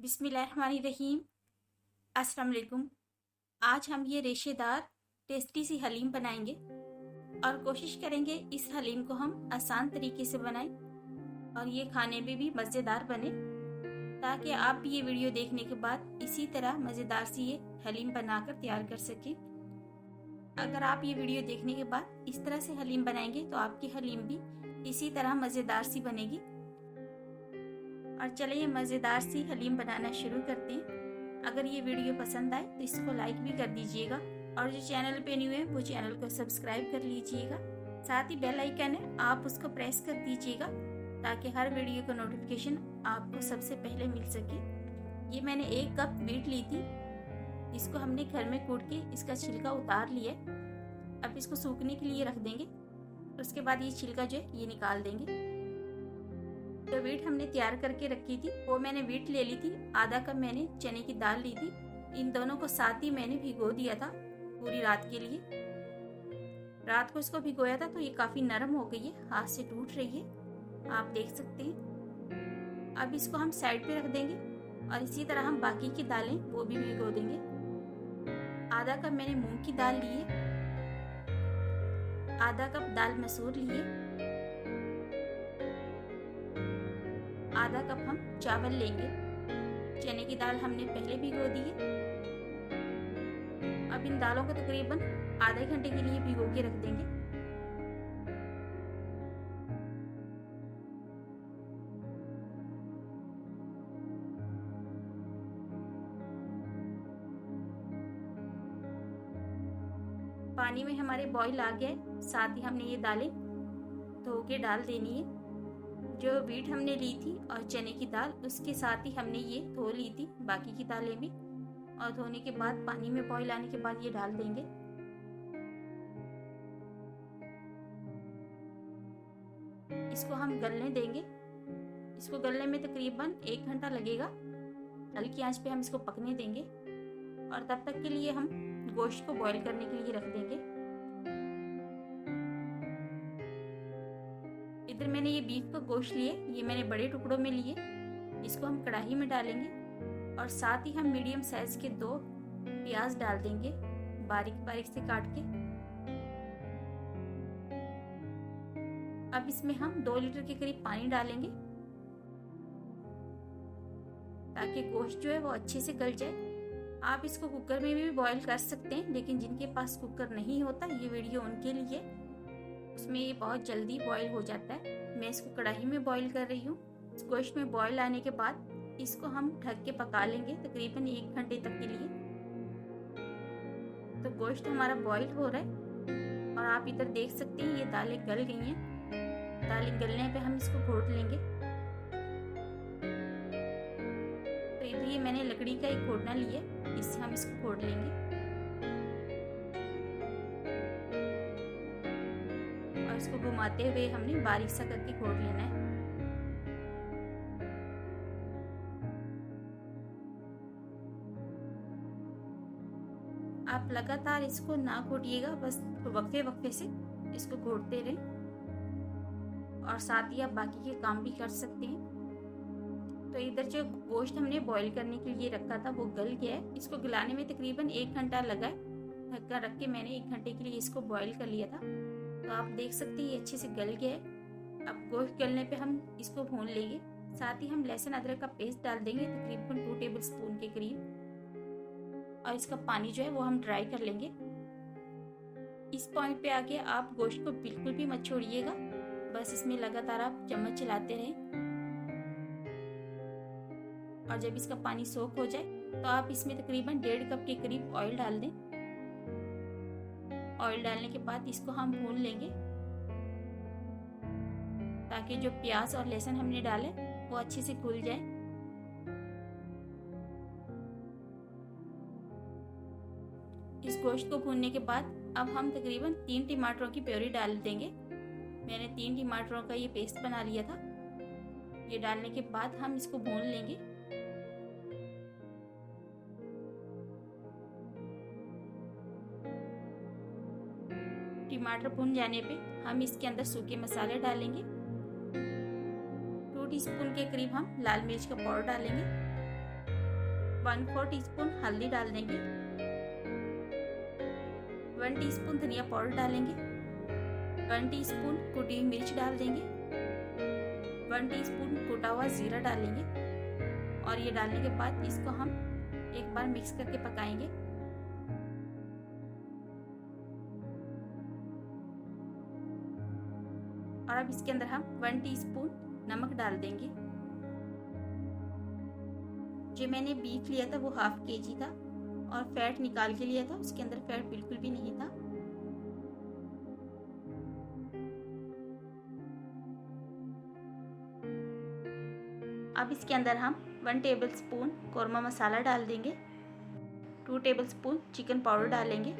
बिस्मिल्लाहिर्रहमानिर्रहीम। अस्सलाम वालेकुम। आज हम ये रेशेदार टेस्टी सी हलीम बनाएंगे और कोशिश करेंगे इस हलीम को हम आसान तरीके से बनाएं और ये खाने में भी मज़ेदार बने, ताकि आप भी ये वीडियो देखने के बाद इसी तरह मज़ेदार सी ये हलीम बनाकर तैयार कर सकें। अगर आप ये वीडियो देखने के बाद इस तरह से हलीम बनाएंगे तो आपकी हलीम भी इसी तरह मज़ेदार सी बनेगी। और चलिए मज़ेदार सी हलीम बनाना शुरू करते हैं। अगर ये वीडियो पसंद आए तो इसको लाइक भी कर दीजिएगा और जो चैनल पे न्यू है वो चैनल को सब्सक्राइब कर लीजिएगा। साथ ही बेल आइकन है, आप उसको प्रेस कर दीजिएगा ताकि हर वीडियो का नोटिफिकेशन आपको सबसे पहले मिल सके। ये मैंने 1 कप वीट ली थी, इसको हमने घर में कूट के इसका छिलका उतार लिया। अब इसको सूखने के लिए रख देंगे, उसके बाद ये छिलका जो है ये निकाल देंगे। जो वीट हमने तैयार करके रखी थी वो मैंने वीट ले ली थी, आधा कप मैंने चने की दाल ली थी। इन दोनों को साथ ही मैंने भिगो दिया था पूरी रात के लिए। रात को इसको भिगोया था तो ये काफ़ी नरम हो गई है, हाथ से टूट रही है, आप देख सकते हैं। अब इसको हम साइड पे रख देंगे और इसी तरह हम बाकी की दालें वो भी भिगो देंगे। आधा कप मैंने मूंग की दाल ली है, आधा कप दाल मसूर लिए, आधा कप हम चावल लेंगे। चने की दाल हमने पहले भिगो दी है। अब इन दालों को तकरीबन आधे घंटे के लिए भिगो के रख देंगे। पानी में हमारे बॉईल आ गया है, साथ ही हमने ये दालें धो के डाल देनी है। जो वीट हमने ली थी और चने की दाल, उसके साथ ही हमने ये धो ली थी बाकी की दालें भी, और धोने के बाद पानी में बॉईल आने के बाद ये डाल देंगे। इसको हम गलने देंगे। इसको गलने में तकरीबन 1 घंटा लगेगा। हल्की आंच पे हम इसको पकने देंगे और तब तक के लिए हम गोश्त को बॉईल करने के लिए रख देंगे। इधर मैंने ये बीफ का गोश्त लिए, ये मैंने बड़े टुकड़ों में लिए। इसको हम कढ़ाई में डालेंगे और साथ ही हम मीडियम साइज के 2 प्याज डाल देंगे बारीक बारीक से काट के। अब इसमें हम 2 लीटर के करीब पानी डालेंगे ताकि गोश्त जो है वो अच्छे से गल जाए। आप इसको कुकर में भी बॉईल कर सकते हैं, लेकिन जिनके पास कुकर नहीं होता ये वीडियो उनके लिए, उसमें ये बहुत जल्दी बॉईल हो जाता है। मैं इसको कढ़ाई में बॉईल कर रही हूँ। इस गोश्त में बॉईल आने के बाद इसको हम ढक के पका लेंगे तकरीबन 1 घंटे तक के लिए। तो गोश्त हमारा बॉईल हो रहा है और आप इधर देख सकते हैं ये दालें गल गई हैं। दालें गलने पे हम इसको घोट लेंगे। तो इधर ये मैंने लकड़ी का एक घोटना लिया, इससे हम इसको घोट लेंगे और इसको घुमाते हुए हमने बारीक सा करके घोट लेना है। आप लगातार इसको ना घोटिएगा, बस वक्फे वक्फे से इसको घोटते रहें और साथ ही आप बाकी के काम भी कर सकते हैं। तो इधर जो गोश्त हमने बॉईल करने के लिए रखा था वो गल गया है। इसको गलाने में तकरीबन 1 घंटा लगा है। ढक्कन रख के मैंने 1 घंटे के लिए इसको बॉईल कर लिया था। तो आप देख सकते हैं ये अच्छे से गल गया है। अब गोश्त गलने पे हम इसको भून लेंगे। साथ ही हम लहसुन अदरक का पेस्ट डाल देंगे तकरीबन 2 टेबल स्पून के करीब, और इसका पानी जो है वो हम ड्राई कर लेंगे। इस पॉइंट पे आके आप गोश्त को बिल्कुल भी मत छोड़िएगा, बस इसमें लगातार आप चम्मच चलाते रहें। और जब इसका पानी सोख हो जाए तो आप इसमें तकरीबन 1.5 कप के करीब ऑयल डाल दें। ऑयल डालने के बाद इसको हम भून लेंगे ताकि जो प्याज और लहसुन हमने डाले वो अच्छे से घुल जाए। इस गोश्त को भूनने के बाद अब हम तकरीबन 3 टमाटरों की प्योरी डाल देंगे। मैंने 3 टमाटरों का ये पेस्ट बना लिया था। ये डालने के बाद हम इसको भून लेंगे। टमाटर भुन जाने पे हम इसके अंदर सूखे मसाले डालेंगे। 2 टीस्पून के करीब हम लाल मिर्च का पाउडर डालेंगे। 1/4 टीस्पून हल्दी डाल देंगे, 1 टीस्पून धनिया पाउडर डालेंगे, 1 टीस्पून कुटी हुई मिर्च डाल देंगे, 1 टीस्पून कुटा हुआ जीरा डालेंगे और ये डालने के बाद इसको हम एक बार मिक्स करके पकाएंगे। और अब इसके अंदर हम 1 टीस्पून नमक डाल देंगे। जो मैंने बीफ लिया था वो ½ kg था और फैट निकाल के लिया था, उसके अंदर फैट बिल्कुल भी नहीं था। अब इसके अंदर हम 1 टेबलस्पून कोरमा मसाला डाल देंगे, 2 टेबलस्पून चिकन पाउडर डालेंगे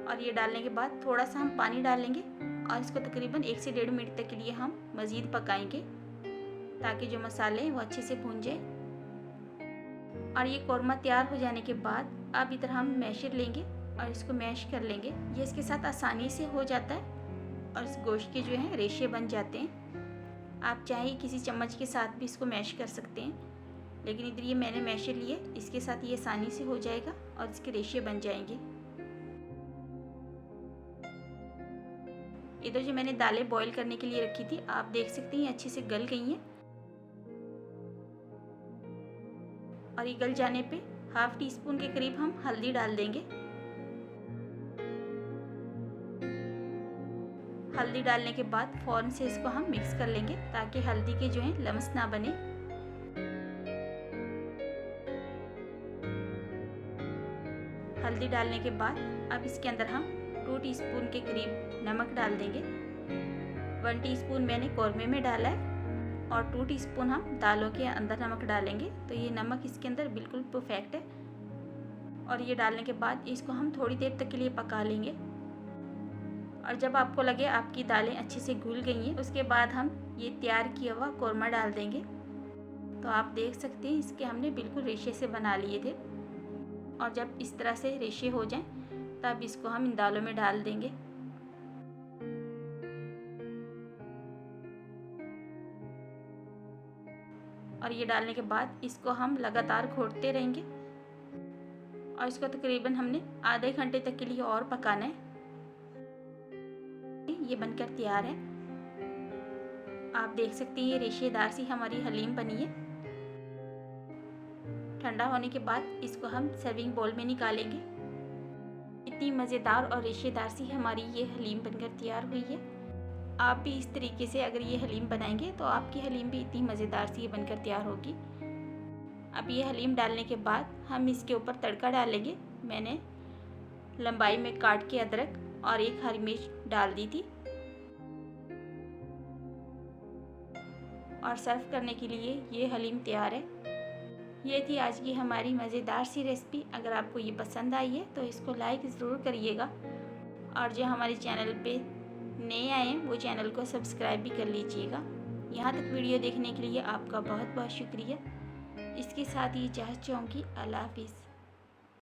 और ये डालने के बाद थोड़ा सा हम पानी डालेंगे और इसको तकरीबन 1 से 1.5 मिनट तक के लिए हम मज़ीद पकाएंगे ताकि जो मसाले हैं वो अच्छे से भून जाए। और ये कौरमा तैयार हो जाने के बाद अब इधर हम मैशर लेंगे और इसको मैश कर लेंगे। ये इसके साथ आसानी से हो जाता है और इस गोश्त के जो हैं रेशे बन जाते हैं। आप चाहे किसी चम्मच के साथ भी इसको मैश कर सकते हैं, लेकिन इधर ये मैंने मैशर लिए, इसके साथ ये आसानी से हो जाएगा और इसके रेशे बन जाएंगे। इधर जो मैंने दालें बॉईल करने के लिए रखी थी, आप देख सकते हैं अच्छे से गल गई हैं और ये गल जाने पे ½ टीस्पून के करीब हम हल्दी डाल देंगे। हल्दी डालने के बाद फ़ौरन से इसको हम मिक्स कर लेंगे ताकि हल्दी के जो हैं लम्स ना बने। हल्दी डालने के बाद अब इसके अंदर हम 2 टीस्पून के करीब नमक डाल देंगे। 1 टीस्पून मैंने कौरमे में डाला है और 2 टीस्पून हम दालों के अंदर नमक डालेंगे, तो ये नमक इसके अंदर बिल्कुल परफेक्ट है। और ये डालने के बाद इसको हम थोड़ी देर तक के लिए पका लेंगे और जब आपको लगे आपकी दालें अच्छे से घुल गई हैं, उसके बाद हम ये तैयार किया हुआ कौरमा डाल देंगे। तो आप देख सकते हैं इसके हमने बिल्कुल रेशे से बना लिए थे और जब इस तरह से रेशे हो जाएं तब इसको हम इन दालों में डाल देंगे। और ये डालने के बाद इसको हम लगातार घोटते रहेंगे और इसको तकरीबन हमने आधे घंटे तक के लिए और पकाना है। ये बनकर तैयार है। आप देख सकते हैं ये रेशेदार सी हमारी हलीम बनी है। ठंडा होने के बाद इसको हम सर्विंग बाउल में निकालेंगे। इतनी मज़ेदार और रेशेदार सी हमारी ये हलीम बनकर तैयार हुई है। आप भी इस तरीके से अगर ये हलीम बनाएंगे तो आपकी हलीम भी इतनी मज़ेदार सी बनकर तैयार होगी। अब ये हलीम डालने के बाद हम इसके ऊपर तड़का डालेंगे। मैंने लंबाई में काट के अदरक और 1 हरी मिर्च डाल दी थी और सर्व करने के लिए ये हलीम तैयार है। ये थी आज की हमारी मज़ेदार सी रेसिपी। अगर आपको ये पसंद आई है तो इसको लाइक ज़रूर करिएगा और जो हमारे चैनल पे नए आए हैं वो चैनल को सब्सक्राइब भी कर लीजिएगा। यहाँ तक वीडियो देखने के लिए आपका बहुत बहुत शुक्रिया। इसके साथ ही इजाज़त चाहूँगी। अल्लाह हाफिज़।